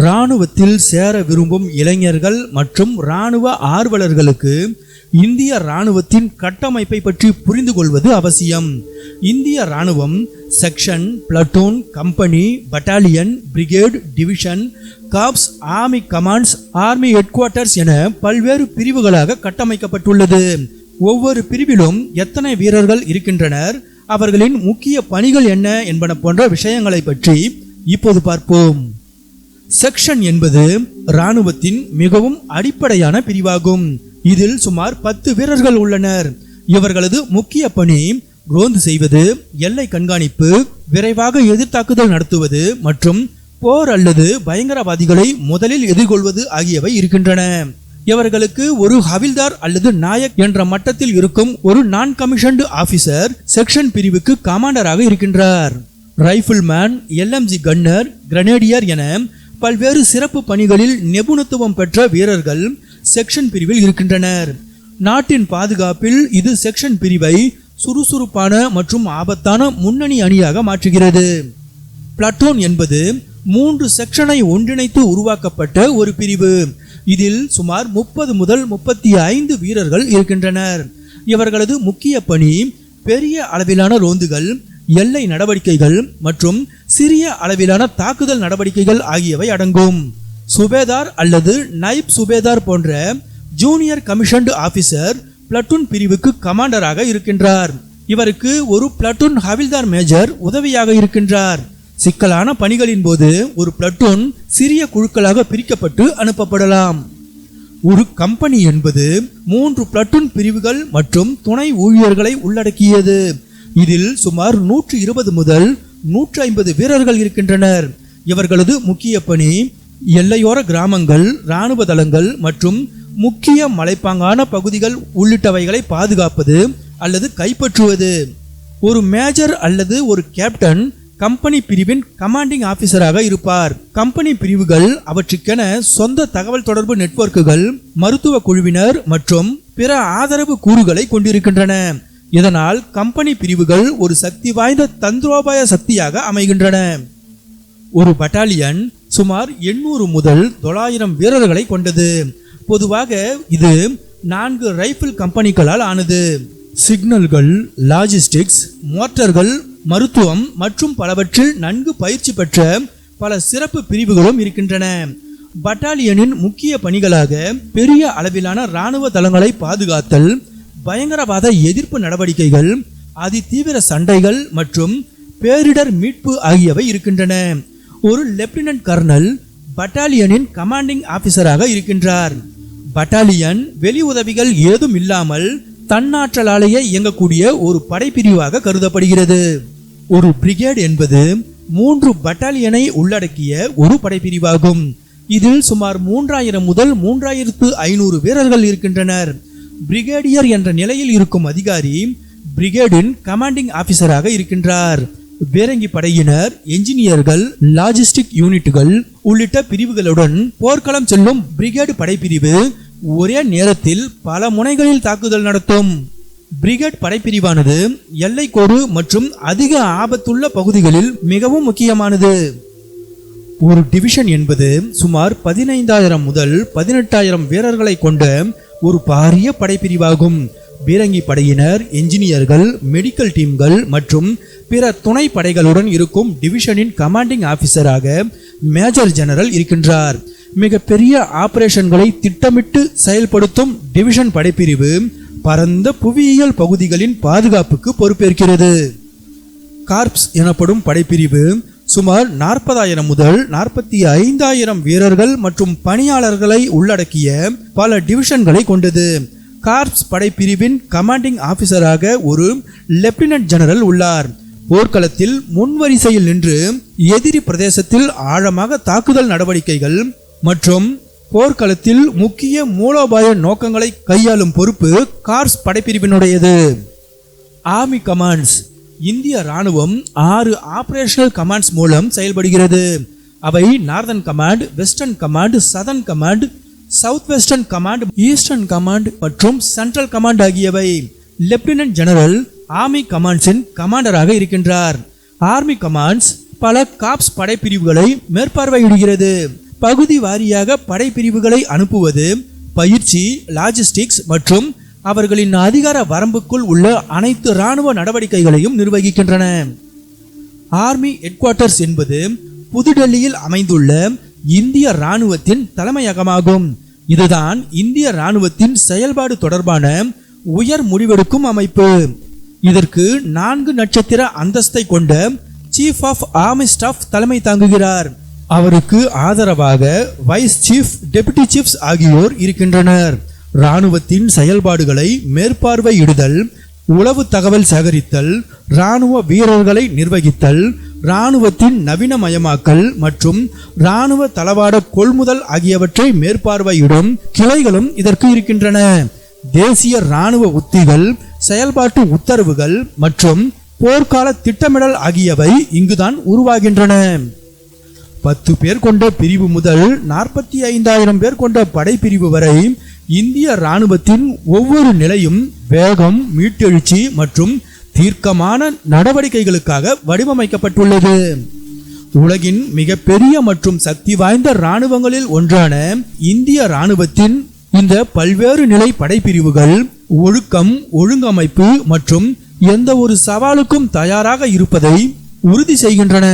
இராணுவத்தில் சேர விரும்பும் இளைஞர்கள் மற்றும் இராணுவ ஆர்வலர்களுக்கு இந்திய இராணுவத்தின் கட்டமைப்பை பற்றி புரிந்து கொள்வது அவசியம். இந்திய இராணுவம் section, platoon, company, battalion, brigade, division, cops, army commands, army head quarters என பல்வேறு பிரிவுகளாக கட்டமைக்கப்பட்டுள்ளது. ஒவ்வொரு பிரிவிலும் எத்தனை வீரர்கள் இருக்கின்றனர், அவர்களின் முக்கிய பணிகள் என்ன என்பன போன்ற விஷயங்களை பற்றி இப்போது பார்ப்போம். செக்ஷன் என்பது இராணுவத்தின் மிகவும் அடிப்படையான பிரிவாகும். இதில் சுமார் 10 வீரர்கள் உள்ளனர். இவர்களது முக்கிய பணி ரோந்து செய்வது, எல்லை கண்காணிப்பு, விரைவாக எதிர்த்தாக்குதல் நடத்துவது மற்றும் போர் அல்லது பயங்கரவாதிகளை முதலில் எதிர்கொள்வது ஆகியவை இருக்கின்றன. இவர்களுக்கு ஒரு ஹவில்தார் அல்லது நாயக் என்ற மட்டத்தில் இருக்கும் ஒரு நான் கமிஷன்டு ஆபீசர் செக்ஷன் பிரிவுக்கு கமாண்டராக இருக்கின்றார். ரைபிள்மேன், LMG கன்னர், கிரனேடியர் என பல்வேறு சிறப்பு பணிகளில் நிபுணத்துவம் பெற்ற வீரர்கள் செக்ஷன் பிரிவில் இருக்கின்றனர். நாட்டின் பாதுகாப்பில் இது செக்ஷன் பிரிவை சுறுசுறுப்பான மற்றும் ஆபத்தான முன்னணி அணியாக மாற்றுகிறது. பிளட்டூன் என்பது 3 செக்ஷனை ஒன்றிணைத்து உருவாக்கப்பட்ட ஒரு பிரிவு. இதில் சுமார் 30 முதல் 35 வீரர்கள் இருக்கின்றனர். இவர்களது முக்கிய பணி பெரிய அளவிலான ரோந்துகள், எல்லை நடவடிக்கைகள் மற்றும் சிறிய அளவிலான தாக்குதல் நடவடிக்கைகள் ஆகியவை அடங்கும். சுபேதார் அல்லது நைப் சுபேதார் போன்ற ஜூனியர் கமிஷன்டு ஆபீசர் பிளட்டூன் பிரிவுக்கு கமாண்டராக இருக்கின்றார். இவருக்கு ஒரு பிளட்டூன் ஹவில்தார் மேஜர் உதவியாக இருக்கின்றார். சிக்கலான பணிகளின் போது ஒரு பிளட்டூன் சிறிய குழுக்களாக பிரிக்கப்பட்டு அனுப்பப்படலாம். ஒரு கம்பெனி என்பது 3 பிளட்டூன் பிரிவுகள் மற்றும் துணை ஊழியர்களை உள்ளடக்கியது. இதில் சுமார் 120 முதல் 150 வீரர்கள் இருக்கின்றனர். இவர்களது முக்கிய பணி எல்லையோர கிராமங்கள், இராணுவ தளங்கள் மற்றும் முக்கிய மலைப்பாங்கான பகுதிகள் உள்ளிட்டவைகளை பாதுகாப்பது அல்லது கைப்பற்றுவது. ஒரு மேஜர் அல்லது ஒரு கேப்டன் கம்பெனி பிரிவின் கமாண்டிங் ஆபீசராக இருப்பார். கம்பெனி பிரிவுகள் அவற்றுக்கென சொந்த தகவல் தொடர்பு நெட்வொர்க்குகள், மருத்துவ குழுவினர் மற்றும் பிற ஆதரவு கூறுகளை கொண்டிருக்கின்றன. இதனால் கம்பெனி பிரிவுகள் ஒரு சக்தி வாய்ந்த தந்திரோபாய சக்தியாக அமைகின்றன. ஒரு பட்டாலியன் சுமார் 800 முதல் 900 வீரர்களை கொண்டது. பொதுவாக இது 4 ரைபிள் கம்பெனிகளால் ஆனது. சிக்னல்கள், லாஜிஸ்டிக்ஸ், மோட்டார்கள், மருத்துவம் மற்றும் பலவற்றில் நன்கு பயிற்சி பெற்ற பல சிறப்பு பிரிவுகளும் இருக்கின்றன. பட்டாலியனின் முக்கிய பணிகளாக பெரிய அளவிலான இராணுவ தளங்களை பாதுகாத்தல், பயங்கரவாத எதிர்ப்பு நடவடிக்கைகள், அதிதீவிர சண்டைகள் மற்றும் பேரிடர் மீட்பு ஆகியவை இருக்கின்றன. ஒரு லெப்டினன்ட் கர்னல் பட்டாலியனின் கமாண்டிங் ஆபீசராக இருக்கின்றார். பட்டாலியன் வெளி உதவிகள் ஏதும் இல்லாமல் தன்னாற்றலாலேயே இயங்கக்கூடிய ஒரு படைப்பிரிவாக கருதப்படுகிறது. ஒரு பிரிகேட் என்பது 3 பட்டாலியனை உள்ளடக்கிய ஒரு படைப்பிரிவாகும். இதில் சுமார் 3000 முதல் 3500 வீரர்கள் இருக்கின்றனர். பிரிகேடியர் என்ற நிலையில் இருக்கும் அதிகாரி பிரிகேடின் கமாண்டிங் ஆபீசராக இருக்கின்றார். பீரங்கி படையினர், என்ஜினியர்கள், லாஜிஸ்டிக் யூனிட்டுகள் உள்ளிட்ட பிரிவுகளுடன் போர்க்களம் செல்லும் பிரிகேடு படைப்பிரிவு ஒரே நேரத்தில் பல முனைகளில் தாக்குதல் நடத்தும். பிரிகேட் படைப்பிரிவானது எல்லைக்கோடு மற்றும் அதிக ஆபத்துள்ள பகுதிகளில் மிகவும் முக்கியமானது. ஒரு டிவிஷன் என்பது சுமார் 15000 முதல் 18000 வீரர்களை கொண்ட ஒரு பாரிய படைப்பிரிவாகும். பீரங்கி படையினர், என்ஜினியர்கள், மெடிக்கல் டீம்கள் மற்றும் பிற துணை படைகளுடன் இருக்கும் டிவிஷனின் கமாண்டிங் ஆபீசராக மேஜர் ஜெனரல் இருக்கின்றார். மிகப்பெரிய ஆபரேஷன்களை திட்டமிட்டு செயல்படுத்தும் டிவிஷன் படைப்பிரிவு பரந்த புவியியல் பகுதிகளின் பாதுகாப்புக்கு பொறுப்பேற்கிறது. கார்ப்ஸ் எனப்படும் படைப்பிரிவு சுமார் 40000 முதல் 45000 வீரர்கள் மற்றும் பணியாளர்களை உள்ளடக்கிய பல டிவிஷன்களை கொண்டது. கார்ப்ஸ் படைப்பிரிவின் கமாண்டிங் ஆபீசராக ஒரு லெப்டினன்ட் ஜெனரல் உள்ளார். போர்க்களத்தில் முன்வரிசையில் நின்று எதிரி பிரதேசத்தில் ஆழமாக தாக்குதல் நடவடிக்கைகள் மற்றும் போர்க்களத்தில் முக்கிய மூலோபாய நோக்கங்களை கையாளும் பொறுப்பு கார்ப்ஸ் படைப்பிரிவினுடையது. Army commands. இந்திய இராணுவம் 6 ஆபரேஷனல் கமாண்ட்ஸ் மூலம் செயல்படுகிறது. அவை northern command, western command, southern command, south western command, eastern command மற்றும் சென்ட்ரல் கமாண்ட் ஆகியவை. லெப்டினன்ட் ஜெனரல் ஆர்மி கமாண்ட்ஸின் கமாண்டராக இருக்கின்றார். ஆர்மி கமாண்ட்ஸ் பல காப்ஸ் படைப்பிரிவுகளை மேற்பார்வையிடுகிறது. பகுதி வாரியாக படைப்பிரிவுகளை அனுப்புவது, பயிற்சி, லாஜிஸ்டிக்ஸ் மற்றும் அவர்களின் அதிகார வரம்புக்குள் உள்ள அனைத்து இராணுவ நடவடிக்கைகளையும் நிர்வகிக்கின்றன. ஆர்மி ஹெட்குவார்ட்டர்ஸ் என்பது புதுடெல்லியில் அமைந்துள்ள இந்திய இராணுவத்தின் தலைமையகமாகும். இதுதான் இந்திய இராணுவத்தின் செயல்பாடு தொடர்பான உயர் முடிவெடுக்கும் அமைப்பு. இதற்கு 4 நட்சத்திர அந்தஸ்தை கொண்ட சீஃப் ஆஃப் ஆர்மி ஸ்டாஃப் தலைமை தாங்குகிறார். அவருக்கு ஆதரவாக வைஸ் சீஃப், டெபுட்டி சீஃப்ஸ் ஆகியோர் இருக்கின்றனர். இராணுவத்தின் செயல்பாடுகளை மேற்பார்வையிடுதல், உளவு தகவல் சேகரித்தல், இராணுவ வீரர்களை நிர்வகித்தல், இராணுவத்தின் நவீனமயமாக்கல் மற்றும் இராணுவ தளவாட கொள்முதல் ஆகியவற்றை மேற்பார்வையிடும் கிளைகளும் இதற்கு இருக்கின்றன. தேசிய இராணுவ உத்திகள், செயல்பாட்டு உத்தரவுகள் மற்றும் போர்க்கால திட்டமிடல் ஆகியவை இங்குதான் உருவாகின்றன. 10 பேர் கொண்ட பிரிவு முதல் 45,000 பேர் கொண்ட படைப்பிரிவு வரை இந்திய இராணுவத்தின் ஒவ்வொரு நிலையும் வேகம், மீட்டெழுச்சி மற்றும் தீர்க்கமான நடவடிக்கைகளுக்காக வடிவமைக்கப்பட்டுள்ளது. உலகின் மிகப்பெரிய மற்றும் சக்தி வாய்ந்த இராணுவங்களில் ஒன்றான இந்திய இராணுவத்தின் இந்த பல்வேறு நிலை படைப்பிரிவுகள் ஒழுக்கம், ஒழுங்கமைப்பு மற்றும் எந்த ஒரு சவாலுக்கும் தயாராக இருப்பதை உறுதி செய்கின்றன.